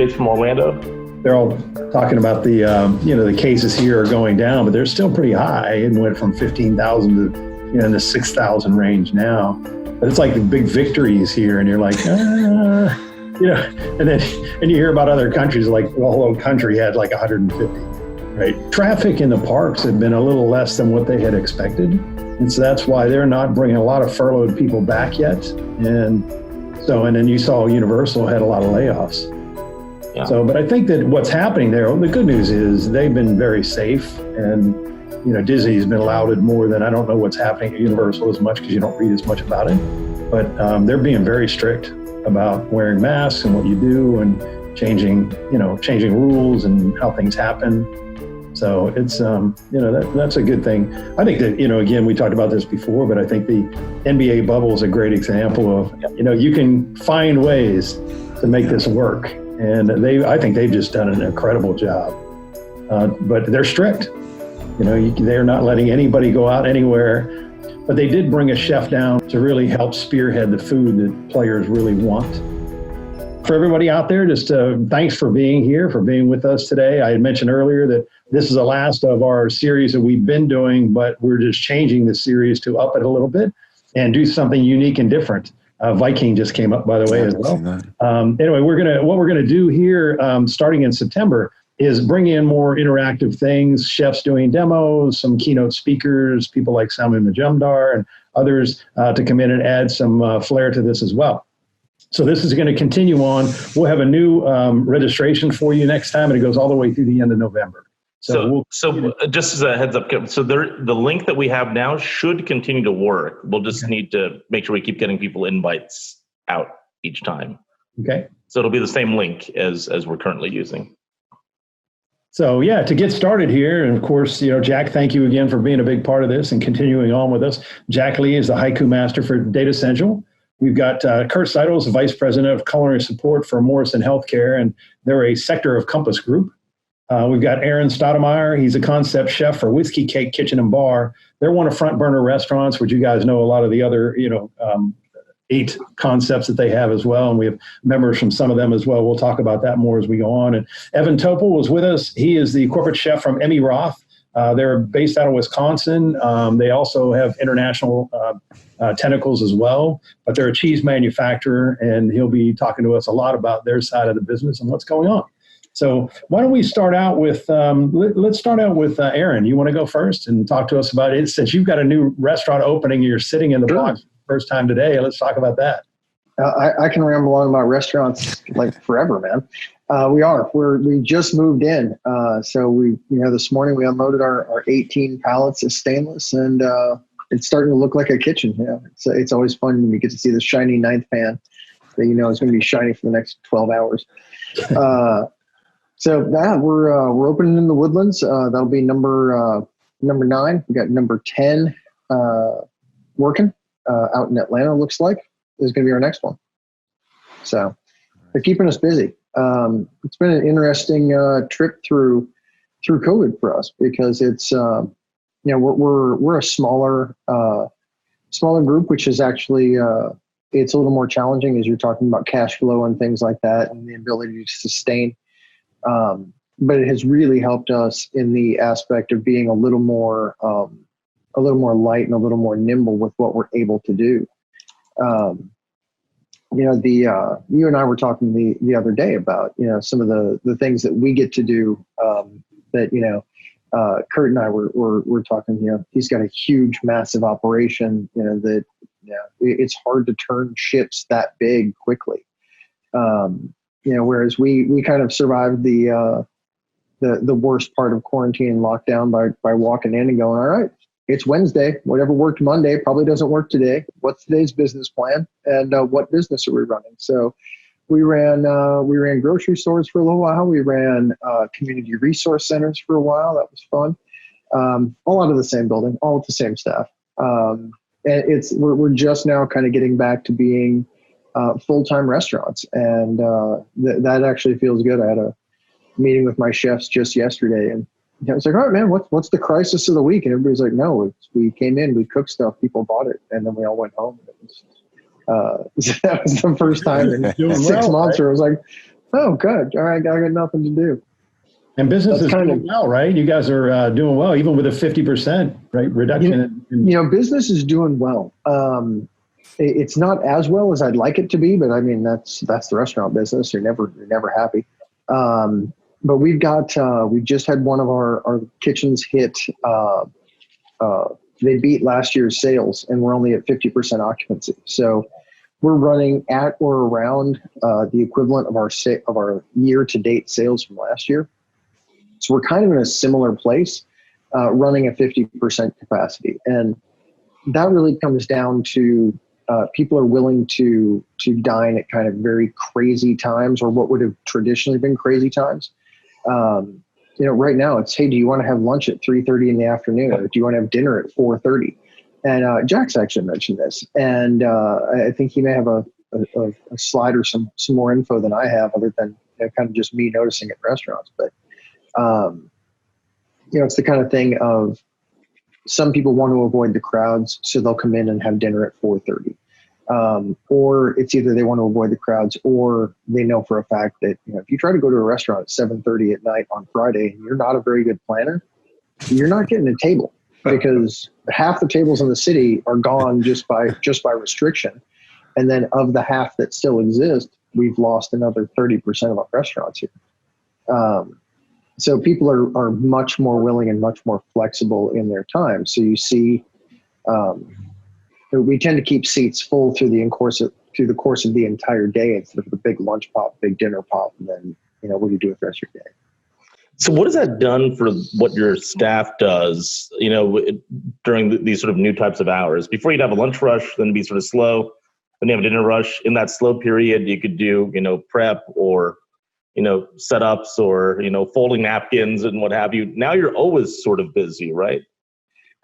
updates from Orlando? They're all talking about the, the cases here are going down, but they're still pretty high. It went from 15,000 to, in the 6,000 range now. But it's like the big victories here, and you're like, and you hear about other countries, like the whole country had like 150, right? Traffic in the parks had been a little less than what they had expected. And so that's why they're not bringing a lot of furloughed people back yet. And then you saw Universal had a lot of layoffs. Yeah. So, but I think that what's happening there, the good news is they've been very safe, and, Disney's been allowed more than, I don't know what's happening at Universal as much because you don't read as much about it, but they're being very strict about wearing masks and what you do and changing rules and how things happen. So it's, that's a good thing. I think that, again, we talked about this before, but I think the NBA bubble is a great example of, you can find ways to make this work. And I think they've just done an incredible job. But they're strict. They're not letting anybody go out anywhere. But they did bring a chef down to really help spearhead the food that players really want. For everybody out there, just thanks for being here, for being with us today. I had mentioned earlier that this is the last of our series that we've been doing, but we're just changing the series to up it a little bit and do something unique and different. Viking just came up, by the way, as well. Anyway, what we're gonna do here, starting in September, is bring in more interactive things, chefs doing demos, some keynote speakers, people like Sami Majumdar and others to come in and add some flair to this as well. So this is going to continue on. We'll have a new registration for you next time, and it goes all the way through the end of November. So just as a heads up, so the link that we have now should continue to work. We'll just need to make sure we keep getting people invites out each time. Okay. So it'll be the same link as we're currently using. So to get started here, and of course, Jack, thank you again for being a big part of this and continuing on with us. Jack Lee is the haiku master for Datassential. We've got Curt Seidl is the vice president of culinary support for Morrison Heathcare, and they're a sector of Compass Group. We've got Aaron Staudenmaier. He's a concept chef for Whiskey Cake Kitchen and Bar. They're one of Front Burner Restaurants, which you guys know a lot of the other, 8 concepts that they have as well. And we have members from some of them as well. We'll talk about that more as we go on. And Evan Topel was with us. He is the corporate chef from Emmi Roth. They're based out of Wisconsin. They also have international tentacles as well, but they're a cheese manufacturer, and he'll be talking to us a lot about their side of the business and what's going on. So why don't we start out with, let's start out with Aaron. You want to go first and talk to us about it? Since you've got a new restaurant opening, you're sitting in the box first time today. Let's talk about that. I can ramble on about restaurants like forever, man. We just moved in. So we, this morning we unloaded our 18 pallets of stainless, and it's starting to look like a kitchen. It's always fun when you get to see the shiny 9th pan that is going to be shiny for the next 12 hours. We're opening in the Woodlands. That'll be number 9. We got number 10 working out in Atlanta. Looks like is going to be our next one. So they're keeping us busy. It's been an interesting trip through COVID for us because it's we're a smaller group, which is actually it's a little more challenging as you're talking about cash flow and things like that and the ability to sustain. But it has really helped us in the aspect of being a little more light and a little more nimble with what we're able to do. You and I were talking the other day about, some of the things that we get to do, that, Curt and I were talking, he's got a huge, massive operation, that, it's hard to turn ships that big quickly. Whereas we kind of survived the worst part of quarantine and lockdown by walking in and going, all right, it's Wednesday. Whatever worked Monday probably doesn't work today. What's today's business plan, and what business are we running? So we ran grocery stores for a little while. We ran community resource centers for a while. That was fun. All out of the same building, all with the same staff. And we're just now kind of getting back to being full-time restaurants, and that actually feels good. I had a meeting with my chefs just yesterday, and I was like, all right, man, what's the crisis of the week? And everybody's like, no, we came in, we cooked stuff, people bought it, and then we all went home. That was the first time in 6 months where I was like, Oh, good. All right, I got nothing to do. And business That's is doing well, right? You guys are doing well, even with a 50% reduction. Business is doing well. It's not as well as I'd like it to be, but I mean that's the restaurant business. You're never happy. But we just had one of our kitchens hit. They beat last year's sales, and we're only at 50% occupancy. So we're running at or around the equivalent of our year-to-date sales from last year. So we're kind of in a similar place, running at 50% capacity, and that really comes down to people are willing to dine at kind of very crazy times, or what would have traditionally been crazy times. Right now it's, hey, do you want to have lunch at 3:30 in the afternoon, or do you want to have dinner at 4:30? And Jack's actually mentioned this, and I think he may have a slide or some more info than I have, other than kind of just me noticing at restaurants. But it's the kind of thing of, some people want to avoid the crowds, so they'll come in and have dinner at 4:30. Or it's either they want to avoid the crowds, or they know for a fact that if you try to go to a restaurant at 7:30 at night on Friday and you're not a very good planner, you're not getting a table, because half the tables in the city are gone just by restriction, and then of the half that still exist, we've lost another 30% of our restaurants here. So people are much more willing and much more flexible in their time. So you see, we tend to keep seats full through the course of the entire day, instead of the big lunch pop, big dinner pop, and then what do you do with the rest of your day? So what has that done for what your staff does, during these sort of new types of hours? Before you'd have a lunch rush, then it'd be sort of slow. Then you have a dinner rush. In that slow period, you could do, prep, or setups, or, folding napkins and what have you. Now you're always sort of busy, right?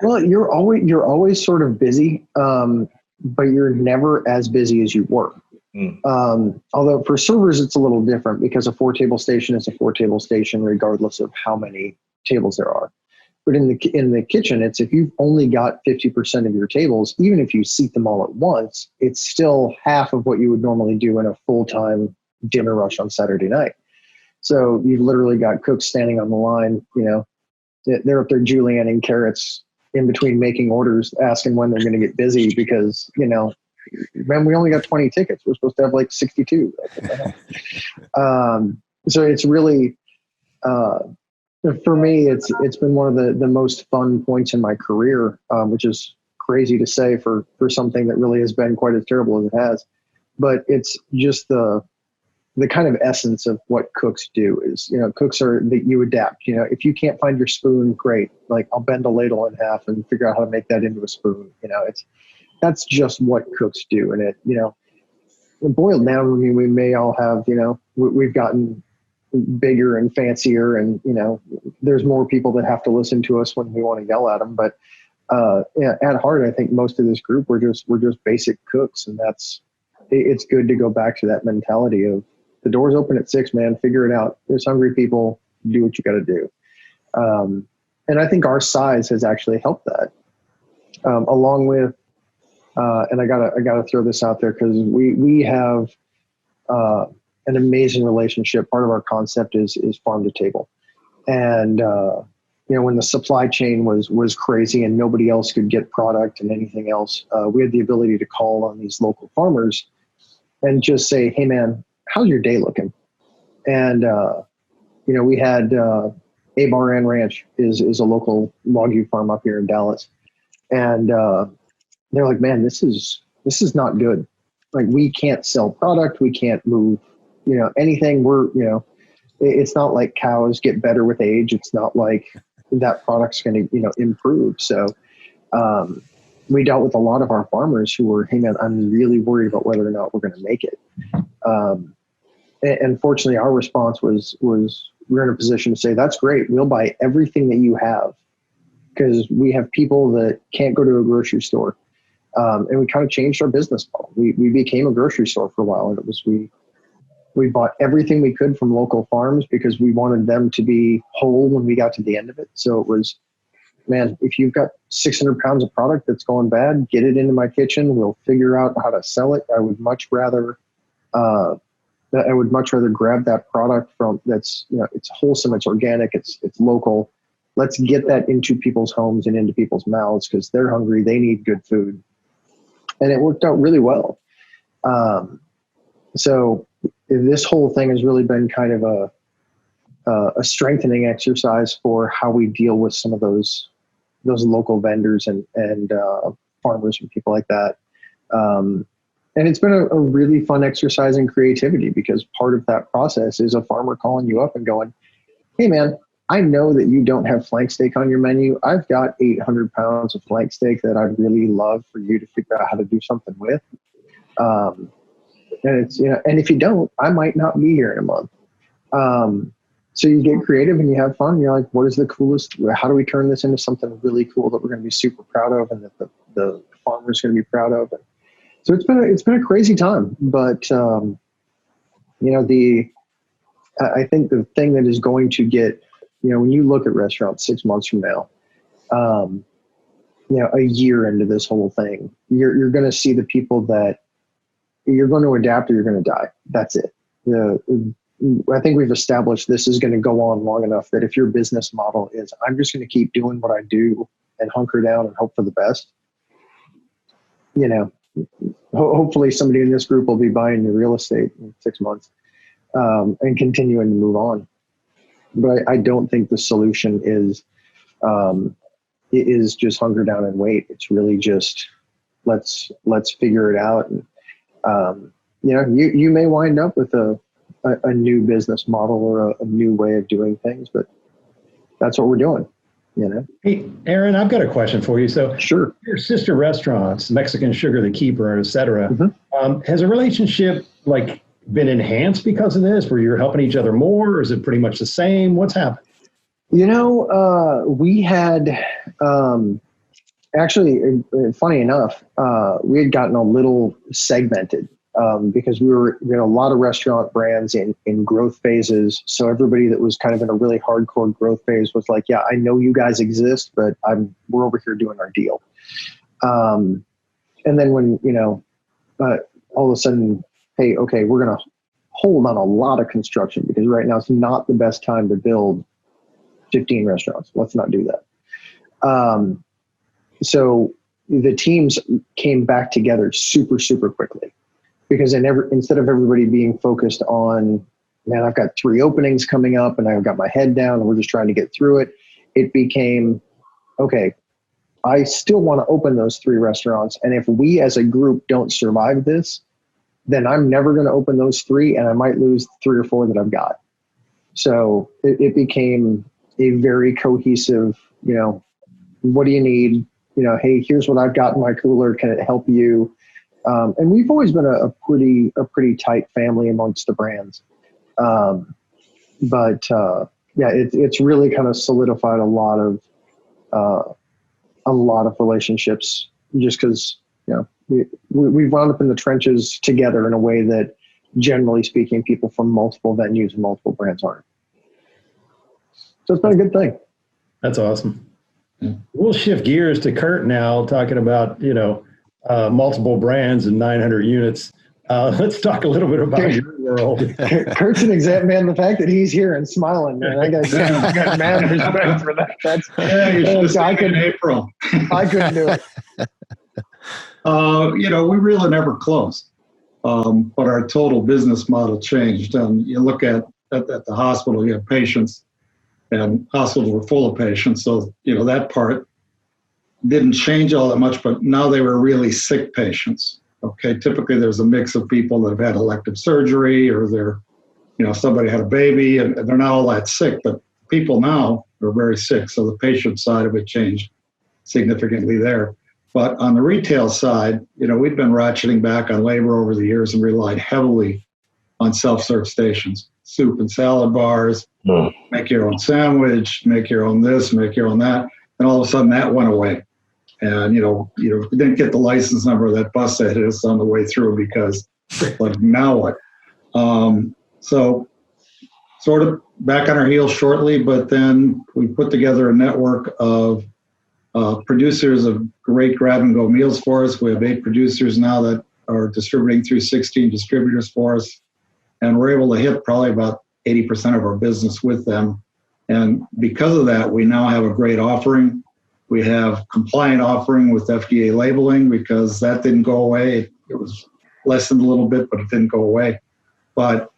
Well, you're always sort of busy, but you're never as busy as you were. Although for servers, it's a little different, because a 4-table station is a 4-table station, regardless of how many tables there are. But in the kitchen, it's, if you've only got 50% of your tables, even if you seat them all at once, it's still half of what you would normally do in a full-time dinner rush on Saturday night. So you've literally got cooks standing on the line, they're up there julienning carrots in between making orders, asking when they're going to get busy, because, man, we only got 20 tickets. We're supposed to have like 62. So it's really, for me, it's been one of the most fun points in my career, which is crazy to say for something that really has been quite as terrible as it has. But it's just the kind of essence of what cooks do is, cooks are that you adapt. If you can't find your spoon, great. Like, I'll bend a ladle in half and figure out how to make that into a spoon. That's just what cooks do. And it boiled down, I mean, we may all have, we've gotten bigger and fancier, and, there's more people that have to listen to us when we want to yell at them. But at heart, I think most of this group, we're just basic cooks. And it's good to go back to that mentality of, the door's open at 6, man, figure it out. There's hungry people, do what you got to do. And I think our size has actually helped that, along with, and I gotta throw this out there, because we have an amazing relationship. Part of our concept is farm to table. And, when the supply chain was crazy and nobody else could get product and anything else, we had the ability to call on these local farmers and just say, hey man, how's your day looking? And, we had Abaran Ranch is a local Wagyu farm up here in Dallas. And they're like, man, this is not good. Like, we can't sell product. We can't move, anything. It's not like cows get better with age. It's not like that product's going to, improve. So we dealt with a lot of our farmers who were, hey man, I'm really worried about whether or not we're going to make it. And fortunately, our response was we're in a position to say, that's great. We'll buy everything that you have, because we have people that can't go to a grocery store. And we kind of changed our business model. We became a grocery store for a while, and it was, we bought everything we could from local farms, because we wanted them to be whole when we got to the end of it. So it was, man, if you've got 600 pounds of product that's going bad, get it into my kitchen. We'll figure out how to sell it. I would much rather I would much rather grab that product from that's, it's wholesome, it's organic, it's local. Let's get that into people's homes and into people's mouths because they're hungry, they need good food. And it worked out really well. So this whole thing has really been kind of a strengthening exercise for how we deal with some of those local vendors and farmers and people like that. And it's been a really fun exercise in creativity because part of that process is a farmer calling you up and going, hey man, I know that you don't have flank steak on your menu. I've got 800 pounds of flank steak that I'd really love for you to figure out how to do something with. And it's, and if you don't, I might not be here in a month. So you get creative and you have fun. You're like, what is the coolest? How do we turn this into something really cool that we're going to be super proud of and that the farmer's going to be proud of? And so it's been a crazy time, but I think the thing that is going to get, when you look at restaurants 6 months from now, a year into this whole thing, you're going to see the people that you're going to adapt or you're going to die. That's it. I think we've established this is going to go on long enough that if your business model is, I'm just going to keep doing what I do and hunker down and hope for the best, hopefully somebody in this group will be buying your real estate in 6 months and continuing to move on. But I don't think the solution is just hunker down and wait. It's really just let's figure it out. And you may wind up with a new business model or a new way of doing things, but that's what we're doing. Hey, Aaron, I've got a question for you. So, sure. Your sister restaurants, Mexican Sugar, The Keeper, et cetera, has a relationship been enhanced because of this, where you're helping each other more, or is it pretty much the same? What's happened? We had actually, funny enough, we had gotten a little segmented because we had a lot of restaurant brands in growth phases. So everybody that was kind of in a really hardcore growth phase was like, yeah, I know you guys exist, but we're over here doing our deal. And then when, all of a sudden, hey, okay, we're going to hold on a lot of construction because right now it's not the best time to build 15 restaurants. Let's not do that. So the teams came back together super, super quickly because instead of everybody being focused on, man, I've got 3 openings coming up and I've got my head down and we're just trying to get through it. It became, okay, I still want to open those 3 restaurants. And if we as a group don't survive this, then I'm never going to open those 3 and I might lose 3 or 4 that I've got. So it became a very cohesive, what do you need? Hey, here's what I've got in my cooler. Can it help you? And we've always been a pretty tight family amongst the brands. It's really kind of solidified a lot of relationships just because, we've wound up in the trenches together in a way that, generally speaking, people from multiple venues and multiple brands aren't. So it's been a good thing. That's awesome. We'll shift gears to Curt now, talking about, multiple brands and 900 units. Let's talk a little bit about your world. Curt's an example, man. The fact that he's here and smiling, man, I got mad respect for that. You should have seen in April. I couldn't do it. We really never closed, but our total business model changed. You look at the hospital, you have patients, and hospitals were full of patients. So, that part didn't change all that much, but now they were really sick patients. Okay, typically there's a mix of people that have had elective surgery or somebody had a baby and they're not all that sick, but people now are very sick. So the patient side of it changed significantly there. But on the retail side, we've been ratcheting back on labor over the years and relied heavily on self-serve stations, soup and salad bars, make your own sandwich, make your own this, make your own that. And all of a sudden that went away. And, we didn't get the license number of that bus that hit us on the way through because, now what? So sort of back on our heels shortly, but then we put together a network of producers of great grab-and-go meals for us. We have 8 producers now that are distributing through 16 distributors for us. and we're able to hit probably about 80% of our business with them. And because of that, we now have a great offering. We have compliant offering with FDA labeling because that didn't go away. It was lessened a little bit, but it didn't go away. But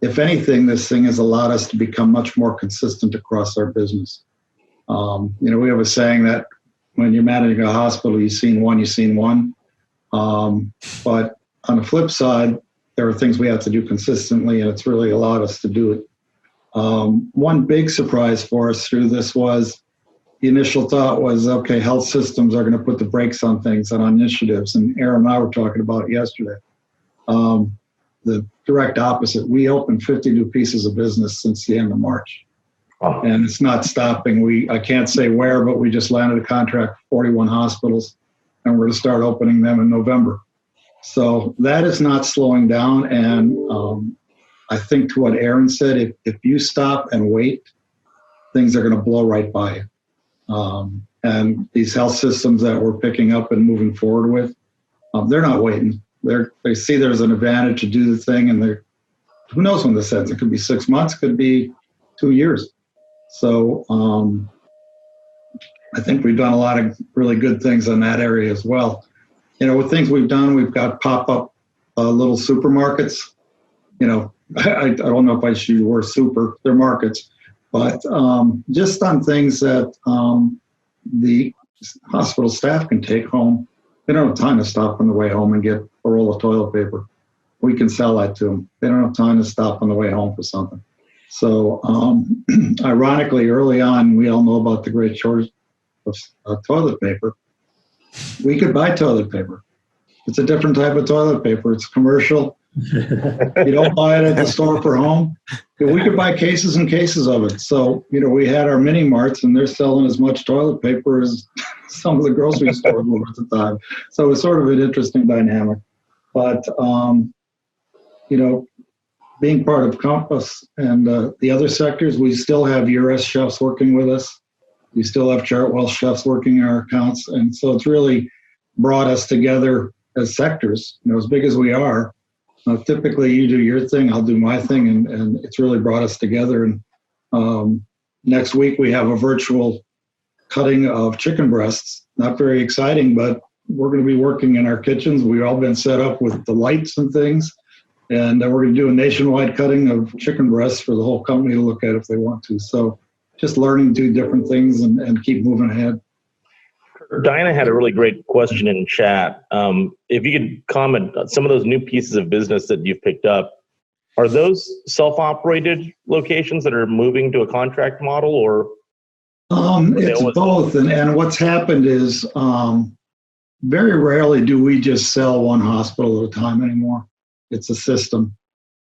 if anything, this thing has allowed us to become much more consistent across our business. We have a saying that when you're managing a hospital, you've seen one. But on the flip side, there are things we have to do consistently, and it's really allowed us to do it. One big surprise for us through this was the initial thought was, okay, health systems are going to put the brakes on things and on initiatives. And Aaron and I were talking about it yesterday. The direct opposite. We opened 50 new pieces of business since the end of March. Wow. And it's not stopping. I can't say where, but we just landed a contract for 41 hospitals, and we're going to start opening them in November. So that is not slowing down. And I think to what Aaron said, if you stop and wait, things are going to blow right by you. And these health systems that we're picking up and moving forward with, they're not waiting. They see there's an advantage to do the thing, and who knows when this ends? It could be 6 months, could be 2 years. So I think we've done a lot of really good things in that area as well. With things we've done, we've got pop-up little supermarkets. I don't know if I should use the word super, they're markets, but just on things that the hospital staff can take home. They don't have time to stop on the way home and get a roll of toilet paper. We can sell that to them. They don't have time to stop on the way home for something. So ironically, early on, we all know about the great shortage of toilet paper. We could buy toilet paper. It's a different type of toilet paper. It's commercial. You don't buy it at the store for home. We could buy cases and cases of it. So, we had our mini marts, and they're selling as much toilet paper as some of the grocery stores were at the time. So it's sort of an interesting dynamic. But, being part of Compass and the other sectors, we still have URS chefs working with us. We still have Chartwell chefs working in our accounts. And so it's really brought us together as sectors, as big as we are. Typically, you do your thing, I'll do my thing, and it's really brought us together. And next week, we have a virtual cutting of chicken breasts. Not very exciting, but we're going to be working in our kitchens. We've all been set up with the lights and things. And we're going to do a nationwide cutting of chicken breasts for the whole company to look at if they want to. So just learning to do different things and keep moving ahead. Diana had a really great question in chat. If you could comment on some of those new pieces of business that you've picked up, are those self-operated locations that are moving to a contract model, or? It's both. And what's happened is very rarely do we just sell one hospital at a time anymore. It's a system.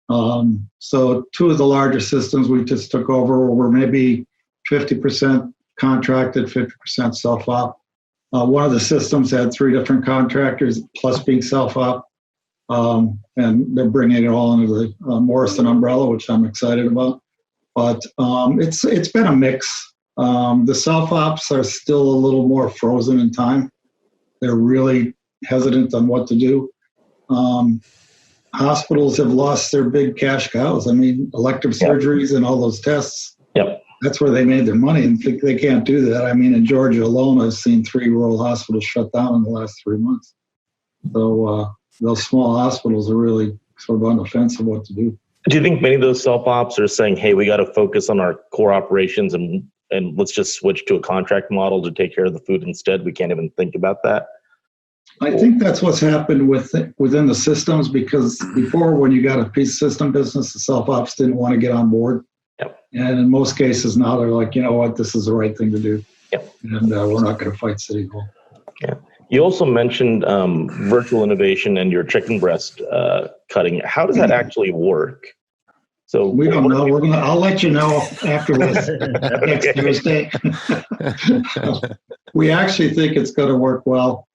So two of the larger systems we just took over were maybe 50% contracted, 50% self-op. One of the systems had 3 different contractors plus being self-op, and they're bringing it all under the Morrison umbrella, which I'm excited about. But it's been a mix. The self-ops are still a little more frozen in time. They're really hesitant on what to do. Hospitals have lost their big cash cows. I mean, elective surgeries and all those tests. Yep. That's where they made their money, and they can't do that. I mean, in Georgia alone, I've seen 3 rural hospitals shut down in the last 3 months. So those small hospitals are really sort of on the fence of what to do. Do you think many of those self-ops are saying, hey, we got to focus on our core operations and let's just switch to a contract model to take care of the food instead? We can't even think about that. I think that's what's happened within the systems, because before, when you got a piece system business, the self-ops didn't want to get on board. Yep. And in most cases now they're like, you know what, this is the right thing to do. Yep. And we're not going to fight City Hall. Yeah. You also mentioned virtual innovation and your chicken breast cutting. How does that actually work? So we don't know. I'll let you know after this next Thursday. We actually think it's going to work well.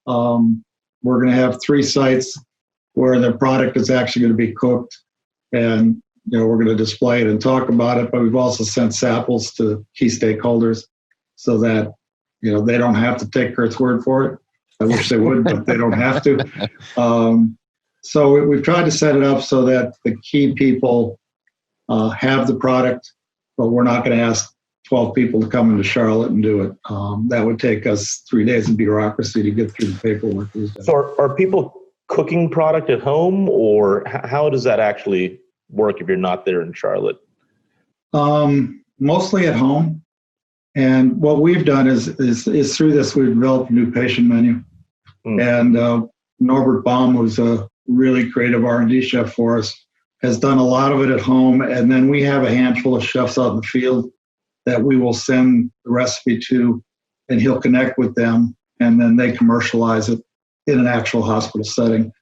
We're going to have 3 sites where the product is actually going to be cooked, and we're going to display it and talk about it. But we've also sent samples to key stakeholders so that they don't have to take Curt's word for it. I wish they would, but they don't have to. So we've tried to set it up so that the key people have the product, but we're not going to ask 12 people to come into Charlotte and do it. That would take us 3 days of bureaucracy to get through the paperwork. So are people cooking product at home, or how does that actually work if you're not there in Charlotte? Mostly at home. And what we've done is through this, we've developed a new patient menu. And Norbert Baum, who's a really creative R&D chef for us, has done a lot of it at home. And then we have a handful of chefs out in the field that we will send the recipe to, and he'll connect with them, and then they commercialize it in an actual hospital setting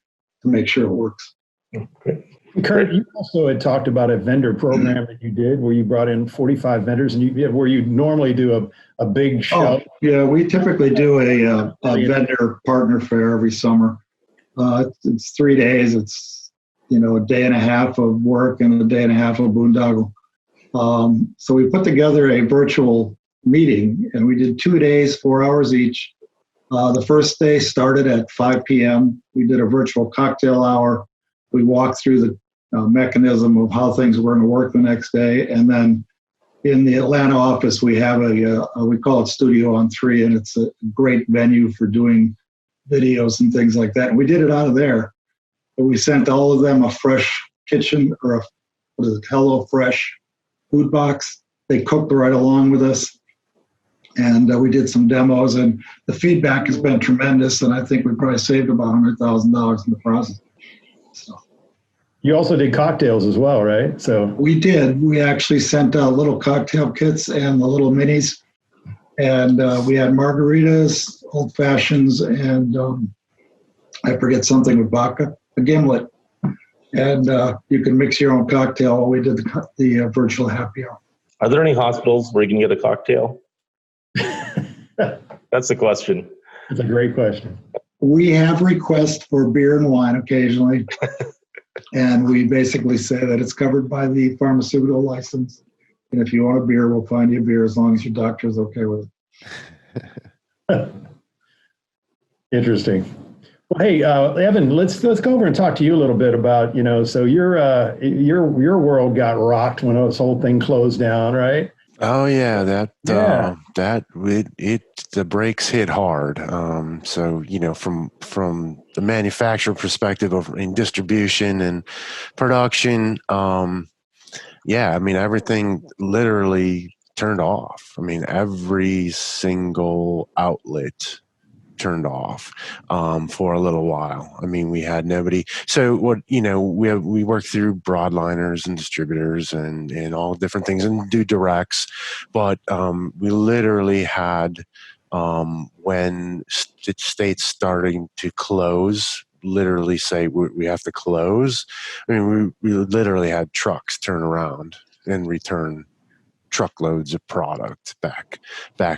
to make sure it works. Okay. Curt, you also had talked about a vendor program that you did where you brought in 45 vendors, and where you normally do a big show. Oh, yeah, we typically do a vendor partner fair every summer. It's 3 days. It's, a day and a half of work and a day and a half of boondoggle. So we put together a virtual meeting, and we did 2 days, 4 hours each. The first day started at 5 p.m. We did a virtual cocktail hour. We walked through the mechanism of how things were going to work the next day. And then in the Atlanta office, we have we call it Studio on 3, and it's a great venue for doing videos and things like that. And we did it out of there. But we sent all of them a fresh kitchen, or Hello Fresh food box. They cooked right along with us. And we did some demos, and the feedback has been tremendous. And I think we probably saved about $100,000 in the process. So. You also did cocktails as well, right? So we did. We actually sent out little cocktail kits and the little minis. And we had margaritas, old fashions, and I forget something with vodka, a gimlet. And you can mix your own cocktail while we did the virtual happy hour. Are there any hospitals where you can get a cocktail? That's the question. That's a great question. We have requests for beer and wine occasionally. And we basically say that it's covered by the pharmaceutical license. And if you want a beer, we'll find you a beer as long as your doctor is okay with it. Interesting. Well, hey, Evan, let's go over and talk to you a little bit about, so your world got rocked when this whole thing closed down, right? Oh yeah, the brakes hit hard. So from the manufacturer perspective in distribution and production, everything literally turned off. Every single outlet turned off for a little while. We had nobody. So we worked through broadliners and distributors and all different things and do directs, but we literally had when states starting to close, literally say we have to close. We literally had trucks turn around and return truckloads of product back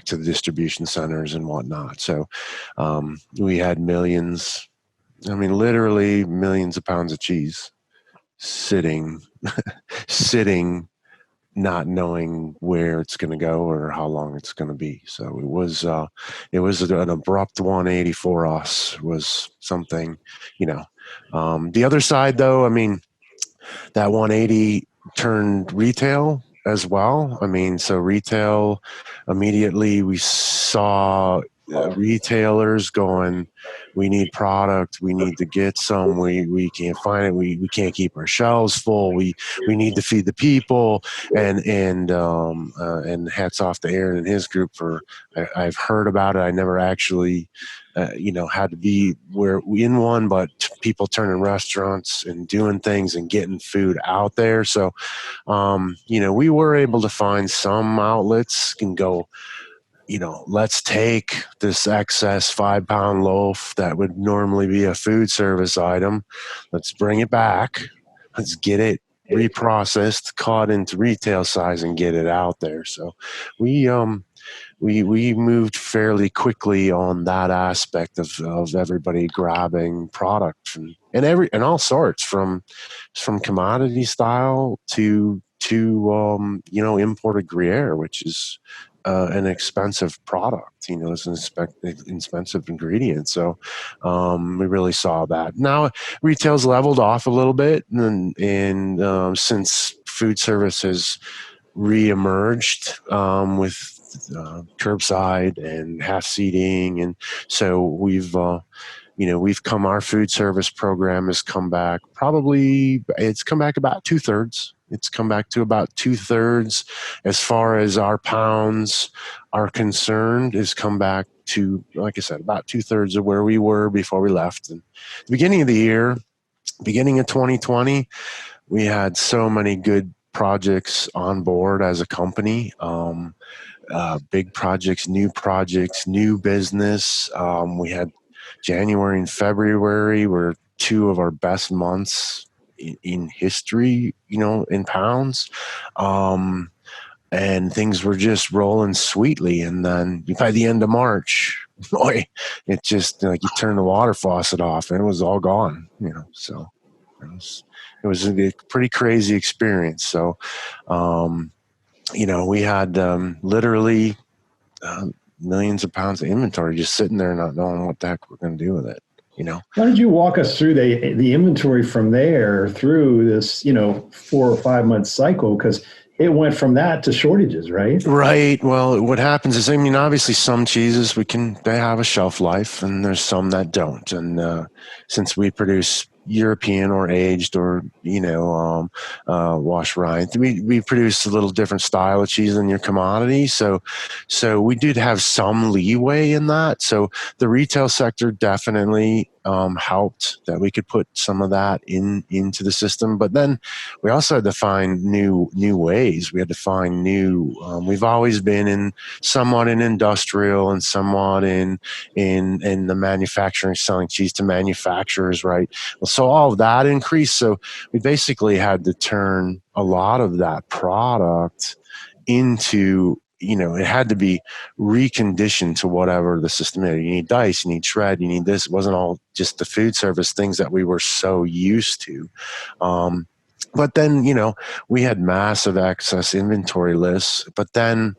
to the distribution centers and whatnot. So we had literally millions of pounds of cheese sitting, not knowing where it's going to go or how long it's going to be. So it was an abrupt 180 for us. Was something, the other side though, that 180 turned retail as well. So retail, immediately we saw retailers going, we need product, we need to get some, we can't find it, we can't keep our shelves full, we need to feed the people, and hats off to Aaron and his group for, I've heard about it, I never actually had to be in one, but people turning restaurants and doing things and getting food out there. So, we were able to find some outlets and go, let's take this excess 5-pound loaf that would normally be a food service item. Let's bring it back. Let's get it reprocessed, caught into retail size and get it out there. So we moved fairly quickly on that aspect of everybody grabbing product and all sorts from commodity style to imported Gruyere, which is an expensive product. It's an expensive ingredient. So we really saw that. Now retail's leveled off a little bit, and since food service has reemerged with curbside and half seating, and so our food service program has come back. It's come back about 2/3. It's come back to about 2/3 as far as our pounds are concerned. Has come back to, like I said, about 2/3 of where we were before we left. And the beginning of the year, beginning of 2020, we had so many good projects on board as a company. Big projects, new business. We had January and February were two of our best months in history, in pounds. And things were just rolling sweetly. And then by the end of March, boy, it just like you turn the water faucet off and it was all gone, so it was a pretty crazy experience. So, we had literally millions of pounds of inventory just sitting there not knowing what the heck we're going to do with it. Why don't you walk us through the inventory from there through this 4 or 5 month cycle? Because it went from that to shortages, right? Right. Well, what happens is, obviously some cheeses they have a shelf life, and there's some that don't. And since we produce European or aged or wash rind, we produce a little different style of cheese than your commodity, so we did have some leeway in that. So the retail sector definitely helped that we could put some of that into the system, but then we also had to find new ways. We had to find new we've always been somewhat in industrial and somewhat in the manufacturing, selling cheese to manufacturers, right? So all of that increased. So we basically had to turn a lot of that product into, it had to be reconditioned to whatever the system is. You need dice, you need shred, you need this. It wasn't all just the food service things that we were so used to. But then, we had massive excess inventory lists. But then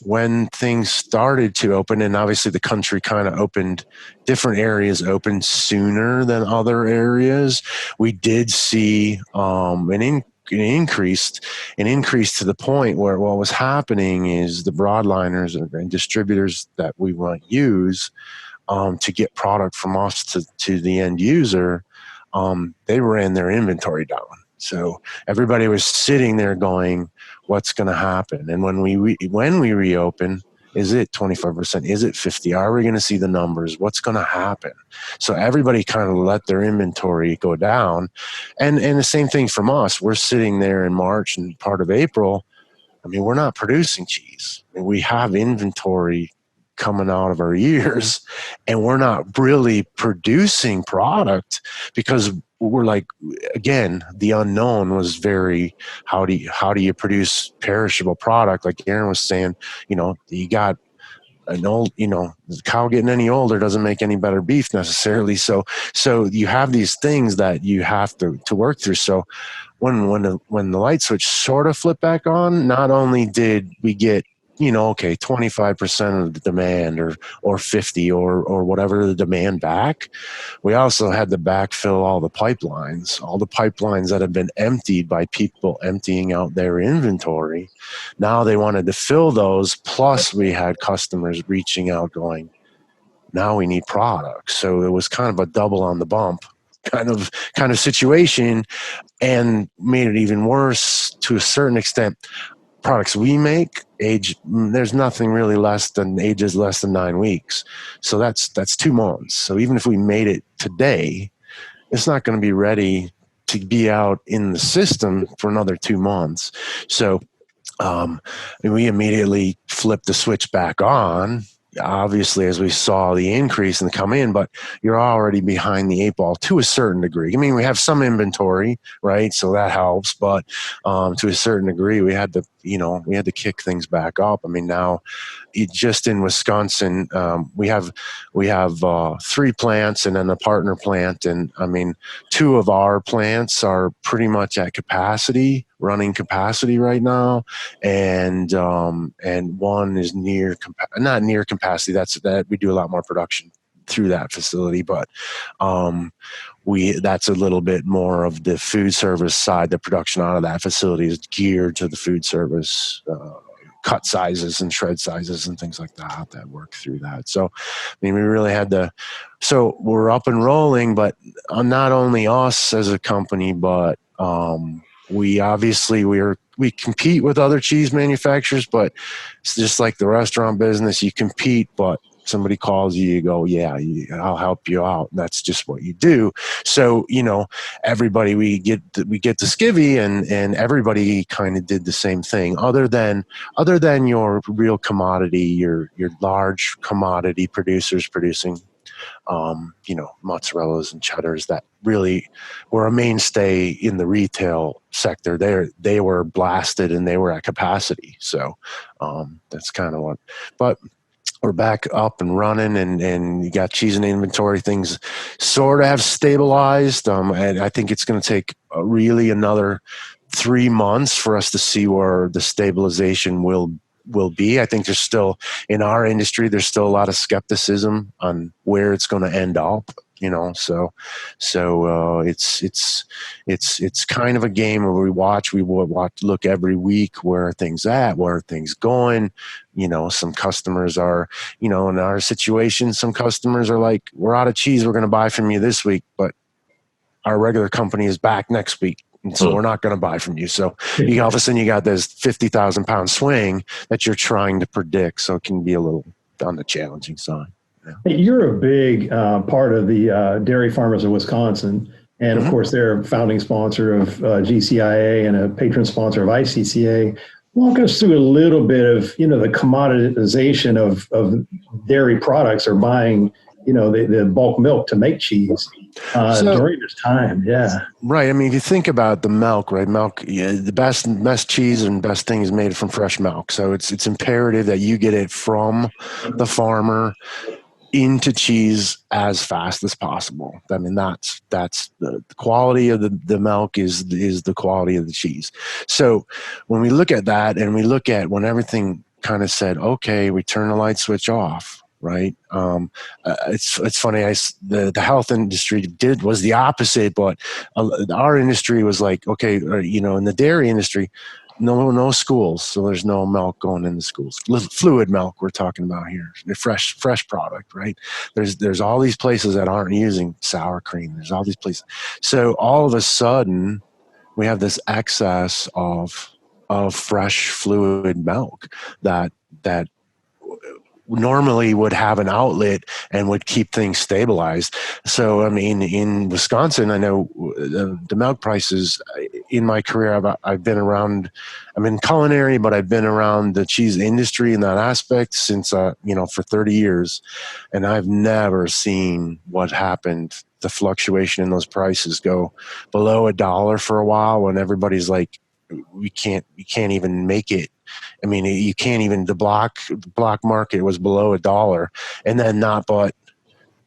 when things started to open, and obviously the country kind of opened, different areas opened sooner than other areas, we did see an increase to the point where what was happening is the broadliners and distributors that we want to use to get product from us to the end user, they ran their inventory down. So everybody was sitting there going, what's going to happen? And when we reopen, is it 25%? Is it 50%? Are we going to see the numbers? What's going to happen? So everybody kind of let their inventory go down. And the same thing from us. We're sitting there in March and part of April. We're not producing cheese. We have inventory coming out of our ears, and we're not really producing product because we're like, again, the unknown was very, how do you produce perishable product? Like Aaron was saying, you got an old, the cow getting any older doesn't make any better beef necessarily. So you have these things that you have to work through. So when the light switch sort of flipped back on, not only did we get 25% of the demand or 50 or whatever the demand back, we also had to backfill all the pipelines that have been emptied by people emptying out their inventory. Now they wanted to fill those. Plus we had customers reaching out going, now we need products. So it was kind of a double on the bump kind of situation, and made it even worse to a certain extent. Products we make there's nothing really ages less than 9 weeks. So that's 2 months. So even if we made it today, it's not going to be ready to be out in the system for another 2 months. So we immediately flipped the switch back on, obviously, as we saw the increase and come in, but you're already behind the 8 ball to a certain degree. We have some inventory, right? So that helps, but to a certain degree, we had to kick things back up. Now just in Wisconsin, we have 3 plants and then a partner plant. And 2 of our plants are pretty much at capacity running capacity right now, and one is not near capacity. That we do a lot more production through that facility, but that's a little bit more of the food service side. The production out of that facility is geared to the food service cut sizes and shred sizes and things like that work through that. So, I mean, we really had so we're up and rolling, but not only us as a company, but we compete with other cheese manufacturers, but it's just like the restaurant business. You compete, but somebody calls you, you go, yeah, I'll help you out. And that's just what you do. So, everybody, we get to Skivvy, and everybody kind of did the same thing, other than your real commodity, your large commodity producers producing, mozzarellas and cheddars that really were a mainstay in the retail sector. They were blasted and they were at capacity. So, that's kind of but we're back up and running, and you got cheese in inventory. Things sort of have stabilized. And I think it's going to take really another 3 months for us to see where the stabilization will be. I think there's still, in our industry, there's still a lot of skepticism on where it's going to end up. So it's kind of a game where we look every week, where are things at, where are things going. Some customers are, in our situation, some customers are like, we're out of cheese, we're going to buy from you this week, but our regular company is back next week, and so we're not going to buy from you. So all of a sudden you got this 50,000 pound swing that you're trying to predict. So it can be a little on the challenging side. Hey, you're a big part of the Dairy Farmers of Wisconsin. And of course, they're a founding sponsor of GCIA and a patron sponsor of ICCA. Walk us through a little bit of, the commoditization of dairy products, or buying, the bulk milk to make cheese during this time. Yeah. Right. I mean, if you think about the milk, right? Milk, the best cheese and best thing is made from fresh milk. So it's imperative that you get it from the farmer into cheese as fast as possible. I mean, that's the quality of the milk is the quality of the cheese. So when we look at that, and we look at when everything kind of said, okay, we turn the light switch off, right? It's funny. The health industry was the opposite, but our industry was like, okay, in the dairy industry, no schools, so there's no milk going in the schools. Fluid milk we're talking about here, the fresh product, right? There's all these places that aren't using sour cream. There's all these places. So all of a sudden, we have this excess of fresh fluid milk that normally would have an outlet and would keep things stabilized. So, I mean, in Wisconsin, I know the milk prices. In my career, I've been around. I'm in culinary, but I've been around the cheese industry in that aspect since for 30 years, and I've never seen what happened. The fluctuation in those prices go below $1 for a while, when everybody's like, we can't even make it. I mean, you can't even, the block market was below $1, and then not but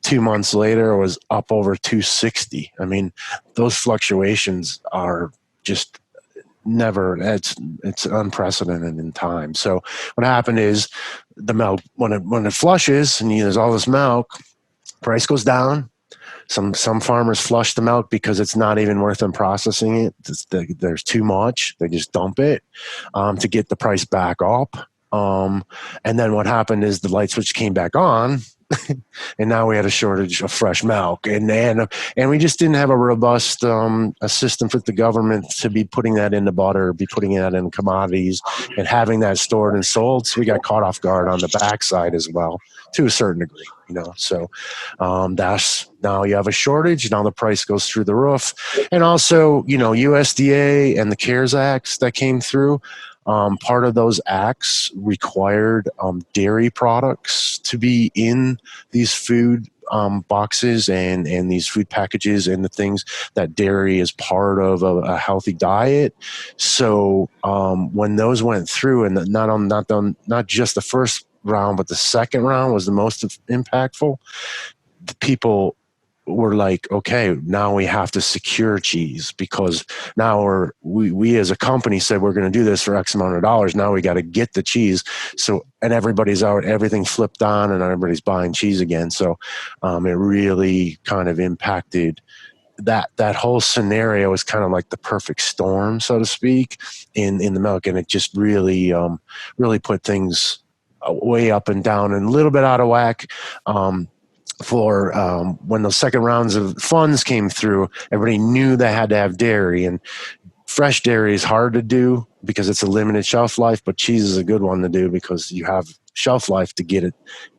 2 months later it was up over $2.60. I mean, those fluctuations are just never, it's unprecedented in time. So what happened is the milk, when it flushes and there's all this milk, price goes down. Some farmers flush the milk because it's not even worth them processing it. There's too much. They just dump it to get the price back up. And then what happened is the light switch came back on, and now we had a shortage of fresh milk. And we just didn't have a robust a system for the government to be putting that into butter, be putting that in commodities, and having that stored and sold. So we got caught off guard on the backside as well, to a certain degree. So that's, now you have a shortage. Now the price goes through the roof. And also, USDA and the CARES Acts that came through, part of those acts required dairy products to be in these food boxes and these food packages, and the things that dairy is part of a healthy diet. So when those went through, and not just the first round, but the second round was the most impactful, the people we're like, okay, now we have to secure cheese, because now we as a company said we're going to do this for X amount of dollars. Now we got to get the cheese. So, and everybody's out, everything flipped on, and everybody's buying cheese again. So it really kind of impacted that whole scenario. Is kind of like the perfect storm, so to speak, in the milk. And it just really, really put things way up and down and a little bit out of whack. For when those second rounds of funds came through, everybody knew they had to have dairy, and fresh dairy is hard to do because it's a limited shelf life, but cheese is a good one to do because you have shelf life to get it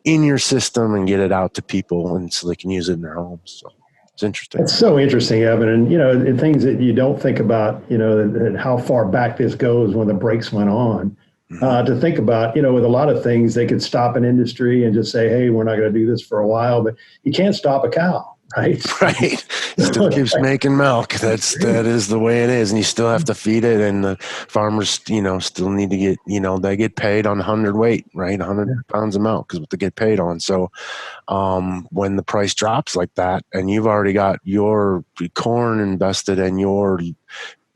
in your system and get it out to people, and so they can use it in their homes. So it's interesting. It's so interesting, Evan. And, the things that you don't think about, that how far back this goes when the brakes went on. To think about, with a lot of things, they could stop an industry and just say, hey, we're not going to do this for a while, but you can't stop a cow, right? Right. It still keeps making milk. That is the way it is. And you still have to feed it. And the farmers, still need to get, they get paid on 100 weight, right? 100 pounds of milk is what they get paid on. So when the price drops like that, and you've already got your corn invested and your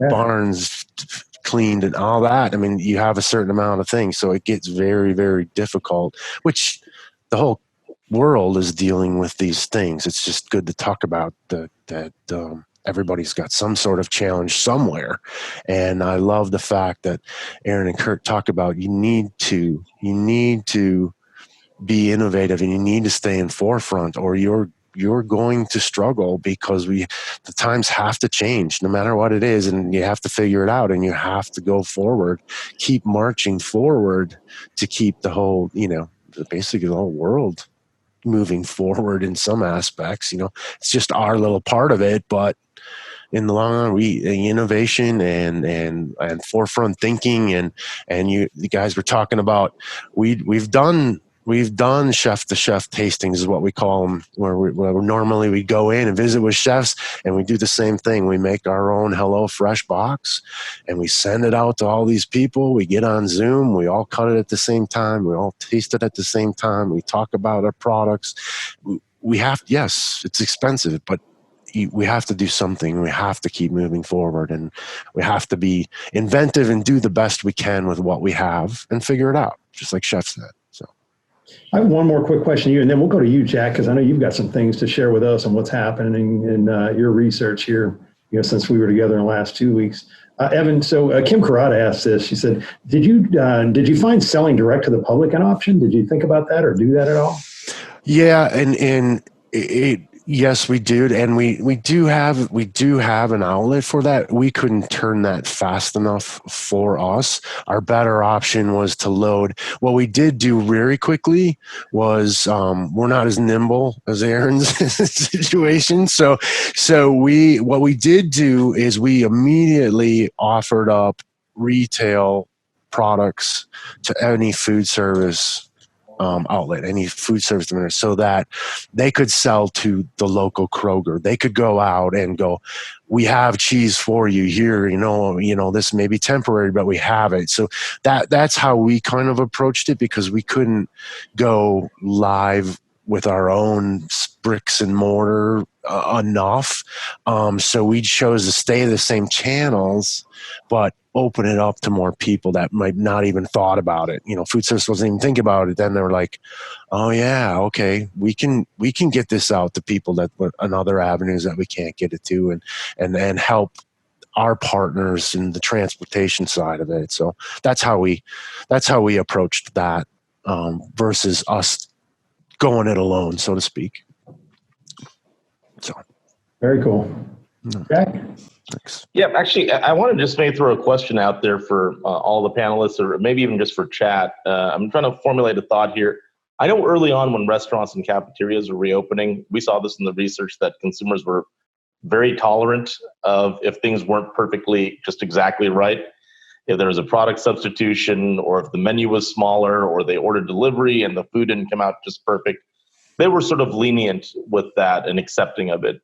barns cleaned and all that, I mean, you have a certain amount of things, so it gets very, very difficult, which the whole world is dealing with these things. It's just good to talk about that everybody's got some sort of challenge somewhere. And I love the fact that Aaron and Curt talk about you need to be innovative, and you need to stay in forefront, or you're going to struggle, because the times have to change no matter what it is, and you have to figure it out, and you have to go forward, keep marching forward to keep the whole, basically the whole world moving forward in some aspects. It's just our little part of it, but in the long run, innovation and forefront thinking, and the guys were talking about, we've done chef to chef tastings, is what we call them, where normally we go in and visit with chefs, and we do the same thing. We make our own Hello Fresh box, and we send it out to all these people. We get on Zoom, we all cut it at the same time, we all taste it at the same time, we talk about our products. Yes, it's expensive, but we have to do something. We have to keep moving forward, and we have to be inventive and do the best we can with what we have and figure it out, just like Chef said. I have one more quick question to you, and then we'll go to you, Jack, because I know you've got some things to share with us on what's happening in your research here, since we were together in the last 2 weeks. Evan, so Kim Karada asked this. She said, did you find selling direct to the public an option? Did you think about that or do that at all? Yeah, and yes, we do, and we do have an outlet for that. We couldn't turn that fast enough for us. Our better option was to load. What we did do very quickly was we're not as nimble as Aaron's situation. So what we did do is we immediately offered up retail products to any food service outlet, any food service vendor, so that they could sell to the local Kroger. They could go out and go, we have cheese for you here, this may be temporary, but we have it. So that's how we kind of approached it, because we couldn't go live with our own bricks and mortar enough. So we chose to stay the same channels, but open it up to more people that might not even thought about it. Food service wasn't even think about it. Then they were like, oh yeah, okay, we can get this out to people that on other avenues that we can't get it to, and help our partners in the transportation side of it. So that's how we approached that, versus us going it alone, so to speak. So very cool. Jack? Thanks. Yeah, actually, I want to just maybe throw a question out there for all the panelists, or maybe even just for chat. I'm trying to formulate a thought here. I know early on when restaurants and cafeterias were reopening, we saw this in the research that consumers were very tolerant of if things weren't perfectly just exactly right. If there was a product substitution, or if the menu was smaller, or they ordered delivery and the food didn't come out just perfect, they were sort of lenient with that and accepting of it.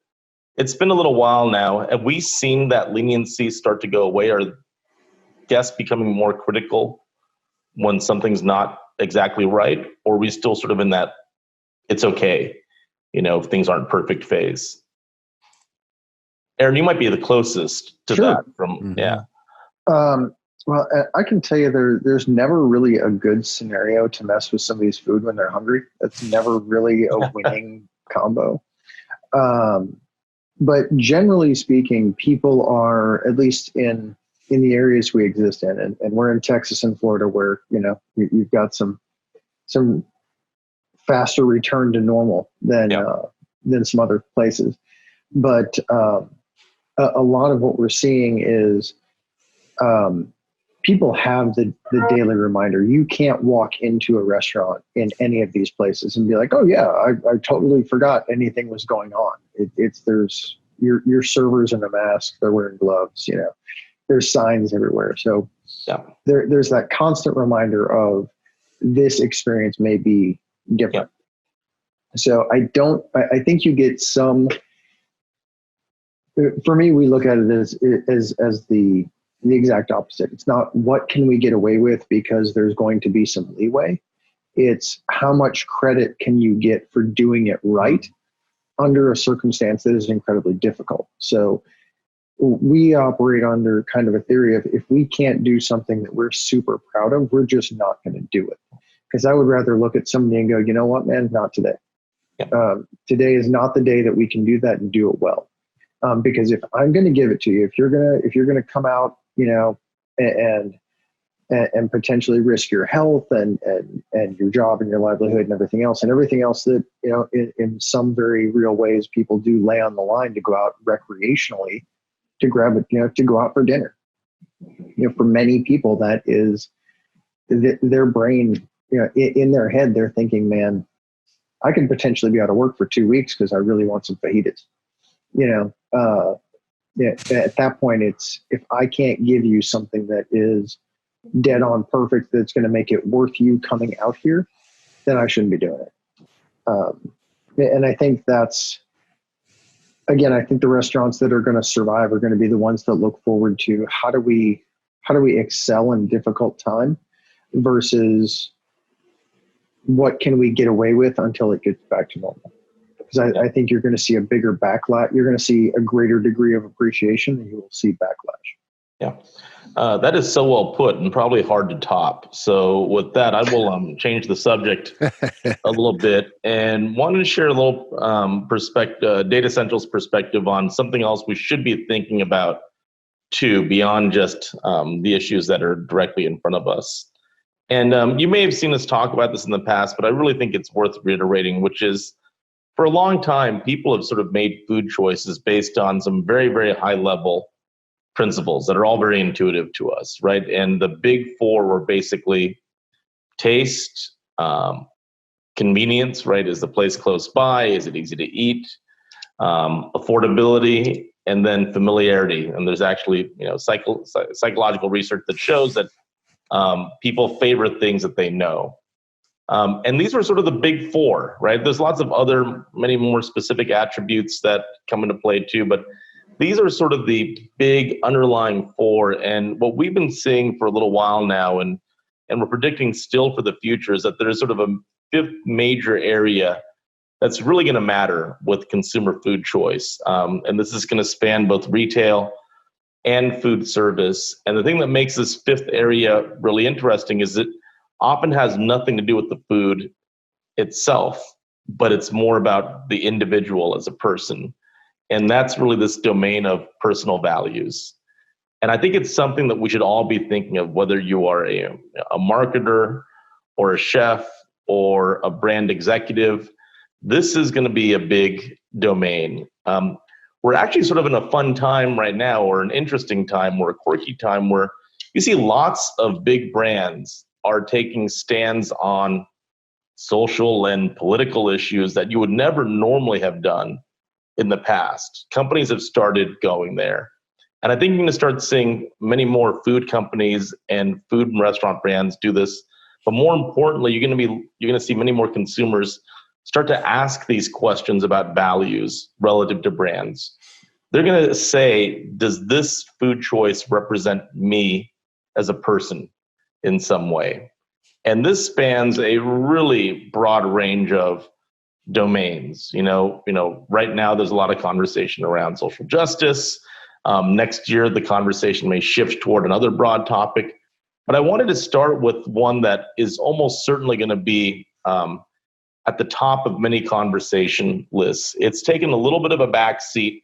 It's been a little while now. Have we seen that leniency start to go away? Are guests becoming more critical when something's not exactly right? Or are we still sort of in that, it's okay? if things aren't perfect phase. Aaron, you might be the closest to Sure. that from, yeah. Well, I can tell you there's never really a good scenario to mess with somebody's food when they're hungry. That's never really a winning combo. But generally speaking, people are, at least in the areas we exist in, and we're in Texas and Florida where, you've got some faster return to normal than some other places. But a lot of what we're seeing is people have the daily reminder. You can't walk into a restaurant in any of these places and be like, oh yeah, I totally forgot anything was going on. There's your servers in a mask, they're wearing gloves, there's signs everywhere. So there's that constant reminder of this experience may be different. So I think you get some, for me, we look at it as the exact opposite. It's not what can we get away with because there's going to be some leeway. It's how much credit can you get for doing it right under a circumstance that is incredibly difficult. So we operate under kind of a theory of if we can't do something that we're super proud of, we're just not going to do it. Because I would rather look at somebody and go, you know what, man, not today. Today is not the day that we can do that and do it well. Because if I'm going to give it to you, if you're going to come out, and potentially risk your health and your job and your livelihood and everything else that, in some very real ways, people do lay on the line to go out recreationally to grab it, to go out for dinner. For many people, that is their brain, in their head, they're thinking, man, I could potentially be out of work for 2 weeks because I really want some fajitas. At that point, it's, if I can't give you something that is dead on perfect, that's going to make it worth you coming out here, then I shouldn't be doing it. And I think that's, again, I think the restaurants that are going to survive are going to be the ones that look forward to how do we excel in difficult time versus what can we get away with until it gets back to normal. Because I think you're going to see a bigger backlash. You're going to see a greater degree of appreciation than you will see backlash. Yeah, that is so well put and probably hard to top. So with that, I will change the subject a little bit and wanted to share a little perspective, Datassential's perspective on something else we should be thinking about too, beyond just the issues that are directly in front of us. And you may have seen us talk about this in the past, but I really think it's worth reiterating, which is, for a long time, people have sort of made food choices based on some very, very high level principles that are all very intuitive to us, right? And the big four were basically taste, convenience, right? Is the place close by? Is it easy to eat? Affordability, and then familiarity. And there's actually, psychological research that shows that people favor things that they know. And these were sort of the big four, right? There's lots of many more specific attributes that come into play too, but these are sort of the big underlying four. And what we've been seeing for a little while now, and we're predicting still for the future, is that there's sort of a fifth major area that's really going to matter with consumer food choice. And this is going to span both retail and food service. And the thing that makes this fifth area really interesting is it often has nothing to do with the food itself, but it's more about the individual as a person. And that's really this domain of personal values. And I think it's something that we should all be thinking of, whether you are a marketer or a chef or a brand executive. This is going to be a big domain. We're actually sort of in a fun time right now, or an interesting time, or a quirky time, where you see lots of big brands are taking stands on social and political issues that you would never normally have done in the past. Companies have started going there. And I think you're going to start seeing many more food companies and food and restaurant brands do this. But more importantly, you're going to see many more consumers start to ask these questions about values relative to brands. They're going to say, does this food choice represent me as a person in some way? And this spans a really broad range of domains. Right now there's a lot of conversation around social justice. Next year, the conversation may shift toward another broad topic. But I wanted to start with one that is almost certainly going to be at the top of many conversation lists. It's taken a little bit of a backseat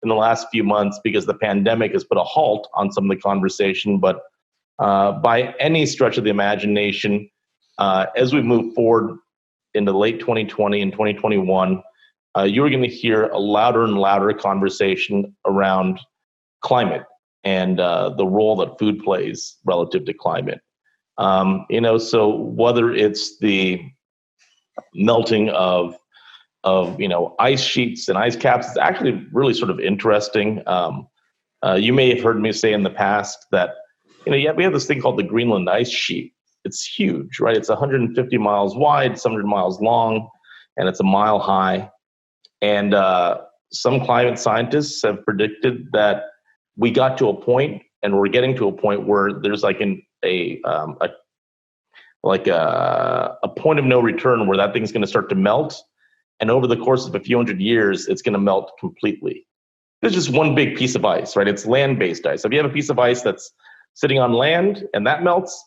in the last few months because the pandemic has put a halt on some of the conversation. But by any stretch of the imagination, as we move forward into late 2020 and 2021, you're going to hear a louder and louder conversation around climate and the role that food plays relative to climate. So whether it's the melting of ice sheets and ice caps, it's actually really sort of interesting. You may have heard me say in the past that we have this thing called the Greenland Ice Sheet. It's huge, right? It's 150 miles wide, 700 miles long, and it's a mile high. And some climate scientists have predicted that we got to a point, and we're getting to a point where there's like a point of no return where that thing's going to start to melt. And over the course of a few hundred years, it's going to melt completely. There's just one big piece of ice, right? It's land-based ice. If you have a piece of ice that's sitting on land and that melts,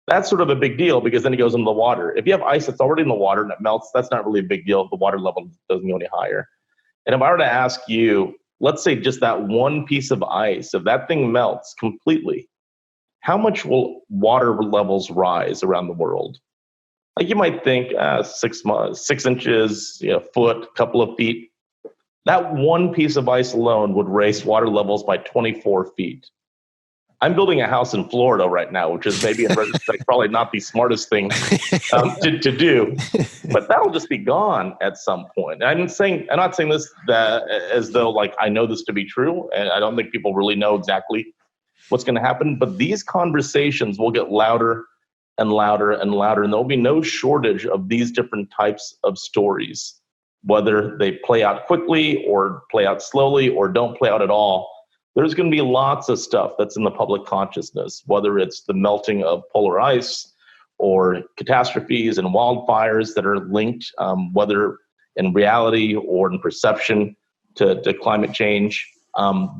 that's sort of a big deal because then it goes into the water. If you have ice that's already in the water and it melts, that's not really a big deal. The water level doesn't go any higher. And if I were to ask you, let's say just that one piece of ice, if that thing melts completely, how much will water levels rise around the world? Like you might think 6 inches, a foot, couple of feet. That one piece of ice alone would raise water levels by 24 feet. I'm building a house in Florida right now, which is maybe in retrospect probably not the smartest thing to do, but that'll just be gone at some point. I'm not saying this as though like I know this to be true, and I don't think people really know exactly what's going to happen. But these conversations will get louder and louder and louder, and there'll be no shortage of these different types of stories, whether they play out quickly or play out slowly or don't play out at all. There's going to be lots of stuff that's in the public consciousness, whether it's the melting of polar ice or catastrophes and wildfires that are linked, whether in reality or in perception to climate change.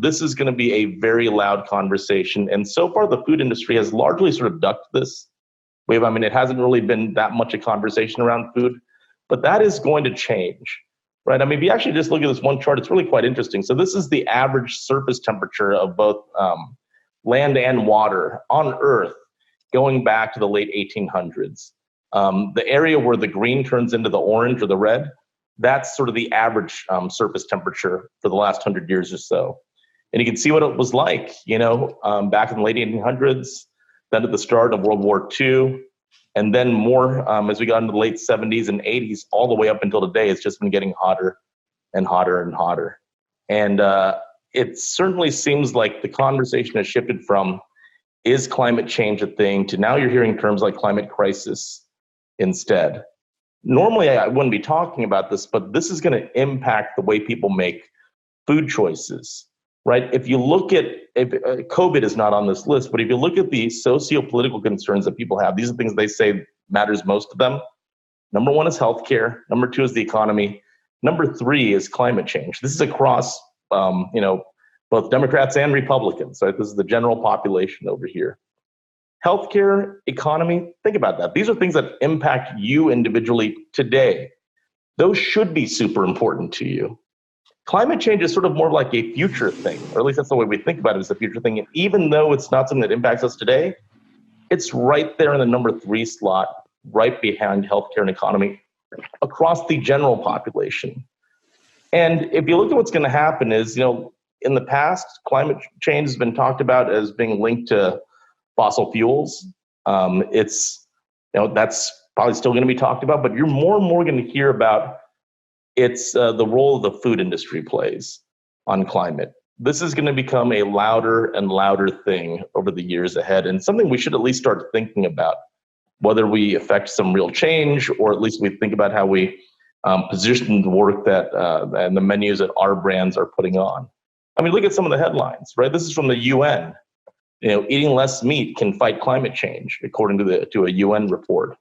This is going to be a very loud conversation. And so far, the food industry has largely sort of ducked this wave. It hasn't really been that much a conversation around food, but that is going to change. Right. If you actually just look at this one chart, it's really quite interesting. So this is the average surface temperature of both land and water on Earth going back to the late 1800s. The area where the green turns into the orange or the red, that's sort of the average surface temperature for the last 100 years or so. And you can see what it was like, back in the late 1800s, then at the start of World War II. And then more as we got into the late 70s and 80s, all the way up until today, it's just been getting hotter and hotter and hotter. And it certainly seems like the conversation has shifted from, is climate change a thing, to now you're hearing terms like climate crisis instead. Normally, I wouldn't be talking about this, but this is going to impact the way people make food choices. Right? If you look at, COVID is not on this list, but if you look at the socio-political concerns that people have, these are things they say matters most to them. Number one is healthcare. Number two is the economy. Number three is climate change. This is across, both Democrats and Republicans. Right? This is the general population over here. Healthcare, economy, think about that. These are things that impact you individually today. Those should be super important to you. Climate change is sort of more like a future thing, or at least that's the way we think about it, as a future thing. And even though it's not something that impacts us today, it's right there in the number 3 slot, right behind healthcare and economy across the general population. And if you look at what's going to happen is, in the past, climate change has been talked about as being linked to fossil fuels. That's probably still going to be talked about, but you're more and more going to hear about it's the role the food industry plays on climate. This is going to become a louder and louder thing over the years ahead, and something we should at least start thinking about, whether we affect some real change or at least we think about how we position the work that and the menus that our brands are putting on. Look at some of the headlines, right? This is from the UN. Eating less meat can fight climate change, according to a UN report.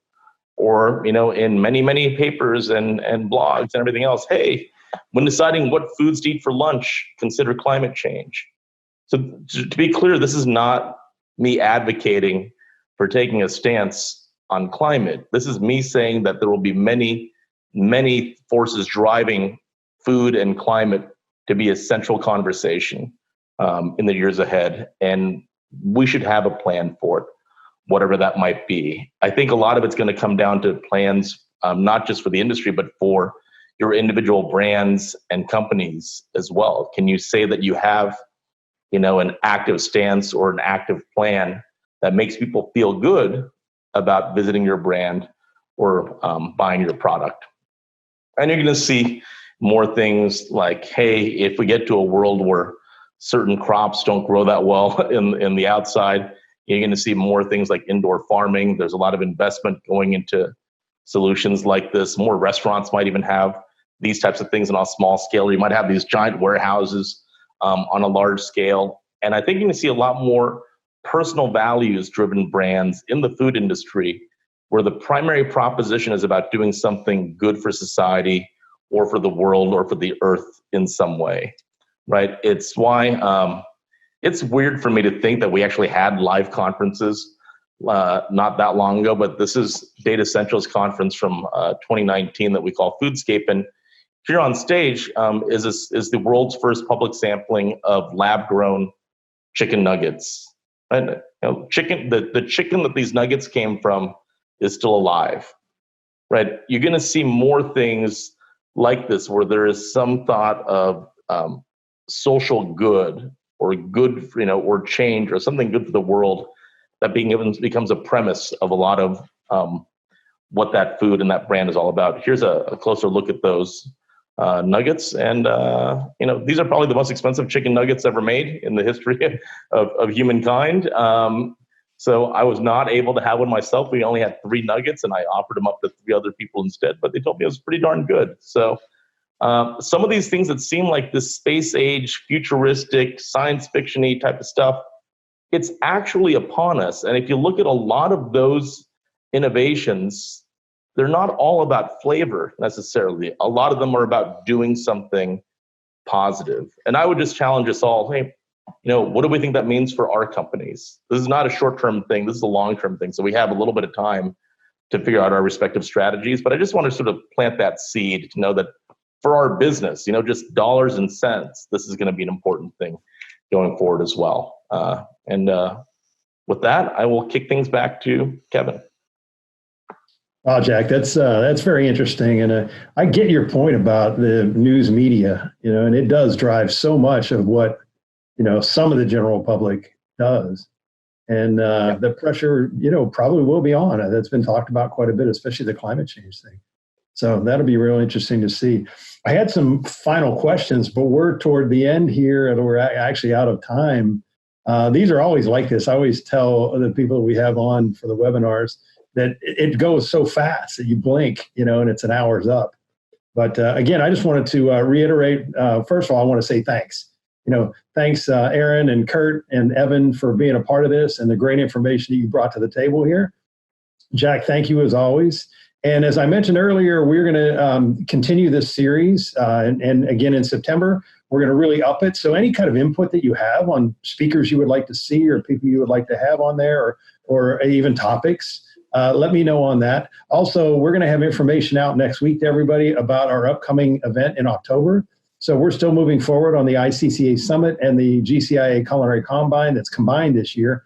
or, in many, many papers and blogs and everything else, hey, when deciding what foods to eat for lunch, consider climate change. So to be clear, this is not me advocating for taking a stance on climate. This is me saying that there will be many, many forces driving food and climate to be a central conversation in the years ahead. And we should have a plan for it, whatever that might be. I think a lot of it's going to come down to plans, not just for the industry, but for your individual brands and companies as well. Can you say that you have, an active stance or an active plan that makes people feel good about visiting your brand or buying your product? And you're going to see more things like, hey, if we get to a world where certain crops don't grow that well in the outside, you're going to see more things like indoor farming. There's a lot of investment going into solutions like this. More restaurants might even have these types of things on a small scale. You might have these giant warehouses on a large scale. And I think you're going to see a lot more personal values driven brands in the food industry, where the primary proposition is about doing something good for society or for the world or for the earth in some way, right? It's why it's weird for me to think that we actually had live conferences not that long ago, but this is Datassential's conference from 2019 that we call Foodscape. And here on stage is the world's first public sampling of lab-grown chicken nuggets. And the chicken that these nuggets came from is still alive, right? You're going to see more things like this where there is some thought of social good or good, or change or something good for the world that becomes a premise of a lot of what that food and that brand is all about. Here's a closer look at those nuggets, and these are probably the most expensive chicken nuggets ever made in the history of humankind. So I was not able to have one myself. We only had 3 nuggets, and I offered them up to 3 other people instead, but they told me it was pretty darn good. So some of these things that seem like this space age, futuristic, science fiction-y type of stuff, it's actually upon us. And if you look at a lot of those innovations, they're not all about flavor necessarily. A lot of them are about doing something positive. And I would just challenge us all, hey, what do we think that means for our companies? This is not a short-term thing. This is a long-term thing. So we have a little bit of time to figure out our respective strategies. But I just want to sort of plant that seed to know that for our business, just dollars and cents, this is going to be an important thing going forward as well. And with that, I will kick things back to Kevin. Wow, Jack, that's very interesting, and I get your point about the news media, and it does drive so much of what some of the general public does, and the pressure probably will be on. That's been talked about quite a bit, especially the climate change thing. So that'll be real interesting to see. I had some final questions, but we're toward the end here, and we're actually out of time. These are always like this. I always tell the people we have on for the webinars that it goes so fast that you blink, and it's an hour's up. But again, I just wanted to reiterate, first of all, I want to say thanks. Thanks, Aaron and Curt and Evan for being a part of this and the great information that you brought to the table here. Jack, thank you as always. And as I mentioned earlier, we're going to continue this series. And again, in September, we're going to really up it. So any kind of input that you have on speakers you would like to see or people you would like to have on there or even topics, let me know on that. Also, we're going to have information out next week to everybody about our upcoming event in October. So we're still moving forward on the ICCA Summit and the GCIA Culinary Combine that's combined this year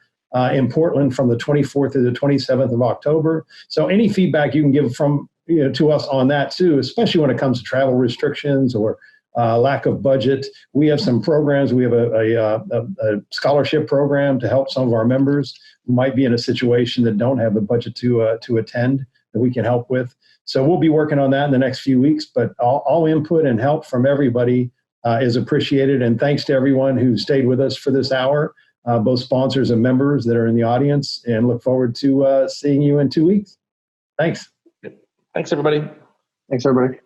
in Portland from the 24th to the 27th of October. So any feedback you can give from to us on that too, especially when it comes to travel restrictions or lack of budget. We have some programs. We have a scholarship program to help some of our members who might be in a situation that don't have the budget to attend that we can help with. So we'll be working on that in the next few weeks, but all input and help from everybody is appreciated. And thanks to everyone who stayed with us for this hour, both sponsors and members that are in the audience, and look forward to seeing you in 2 weeks. Thanks. Thanks, everybody. Thanks, everybody.